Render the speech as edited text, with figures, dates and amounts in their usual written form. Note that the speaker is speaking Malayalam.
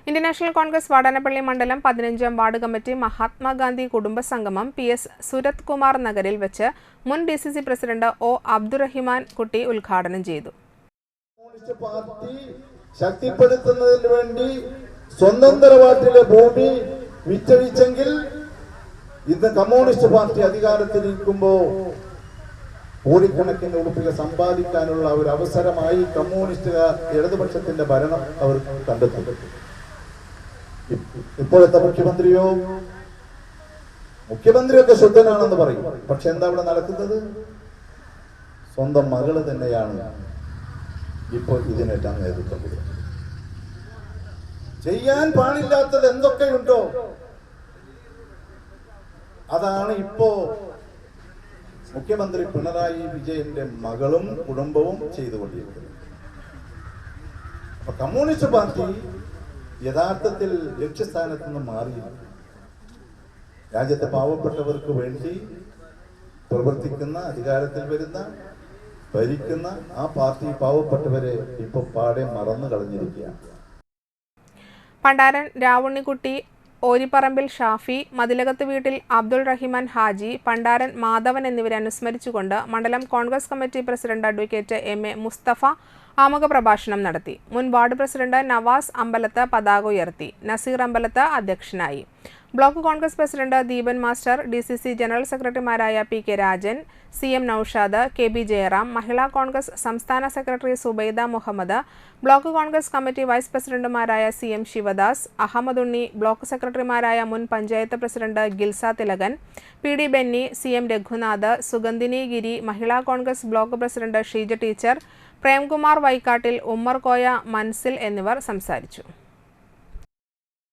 ഇന്ത്യൻ കോൺഗ്രസ് വാടാനപ്പള്ളി മണ്ഡലം 15ാം വാർഡ് കമ്മിറ്റി മഹാത്മാഗാന്ധി കുടുംബ സംഗമം PS സുരത് കുമാർ നഗറിൽ വെച്ച് മുൻ DCC പ്രസിഡന്റ് O അബ്ദുറഹിമാൻ കുട്ടി ഉദ്ഘാടനം ചെയ്തു. പാർട്ടി ശക്തിപ്പെടുത്തുന്നതിന് വേണ്ടി സ്വന്തം തറവാട്ടിലെ ഭൂമി വിറ്റഴിച്ചെങ്കിൽ ഇന്ന് കമ്മ്യൂണിസ്റ്റ് പാർട്ടി അധികാരത്തിലിരിക്കുമ്പോൾ കോടിക്കണക്കിന് രൂപ സമ്പാദിക്കാനുള്ള ഒരു അവസരമായി കമ്മ്യൂണിസ്റ്റുകാർ ഇടതുപക്ഷത്തിന്റെ ഭരണം അവർ കണ്ടെത്തും. ഇപ്പോഴത്തെ മുഖ്യമന്ത്രിയൊക്കെ ശുദ്ധനാണെന്ന് പറയും. പക്ഷെ എന്താ ഇവിടെ നടക്കുന്നത്? സ്വന്തം മകള് തന്നെയാണ് ഇപ്പോൾ ഇതിനെല്ലാം നേതൃത്വം കൊടുക്കുന്നത്. ചെയ്യാൻ പാടില്ലാത്തത് എന്തൊക്കെയുണ്ടോ അതാണ് ഇപ്പോ മുഖ്യമന്ത്രി പിണറായി വിജയന്റെ മകളും കുടുംബവും ചെയ്തുകൊണ്ടിരിക്കുന്നത്. അപ്പൊ കമ്മ്യൂണിസ്റ്റ് പാർട്ടി യഥാർത്ഥത്തിൽ ലക്ഷ്യസ്ഥാനത്ത് നിന്ന് മാറിയില്ല. രാജ്യത്തെ പാവപ്പെട്ടവർക്ക് വേണ്ടി പ്രവർത്തിക്കുന്ന, അധികാരത്തിൽ വരുന്ന, ഭരിക്കുന്ന ആ പാർട്ടി പാവപ്പെട്ടവരെ ഇപ്പൊ പാടെ മറന്നു കളഞ്ഞിരിക്കുകയാണ്. പണ്ടാരൻ രാവുണ്ണിക്കുട്ടി, ഓരിപ്പറമ്പിൽ ഷാഫി, മതിലകത്ത് വീട്ടിൽ അബ്ദുൾ റഹിമാൻ ഹാജി, പണ്ടാരൻ മാധവൻ എന്നിവരെ അനുസ്മരിച്ചുകൊണ്ട് മണ്ഡലം Congress committee president advocate MA Mustafa ആമുഖ പ്രഭാഷണം നടത്തി. മുൻ വാർഡ് പ്രസിഡന്റ് നവാസ് അമ്പലത്ത് പതാക ഉയർത്തി. നസീർ അമ്പലത്ത് അധ്യക്ഷനായി. Block Congress president Deepan master, DCC general സെക്രട്ടറിമാരായ PK Rajan, CM Noushad, KB Jayaram, Mahila Congress സംസ്ഥാന secretary Subaida Muhammad, block Congress committee vice പ്രസിഡന്റുമാരായ CM ശിവദാസ്, അഹമ്മദ് ഉണ്ണി, ബ്ലോക്ക് സെക്രട്ടറിമാരായ മുൻ panchayat president Gilsa Thilakan, PD Benny, CM Reghunath, Sugandhini Giri, Mahila Congress block president Sheeja teacher, Premkumar Vaikkattil, Ummer Koya, Mansil എന്നിവർ സംസാരിച്ചു.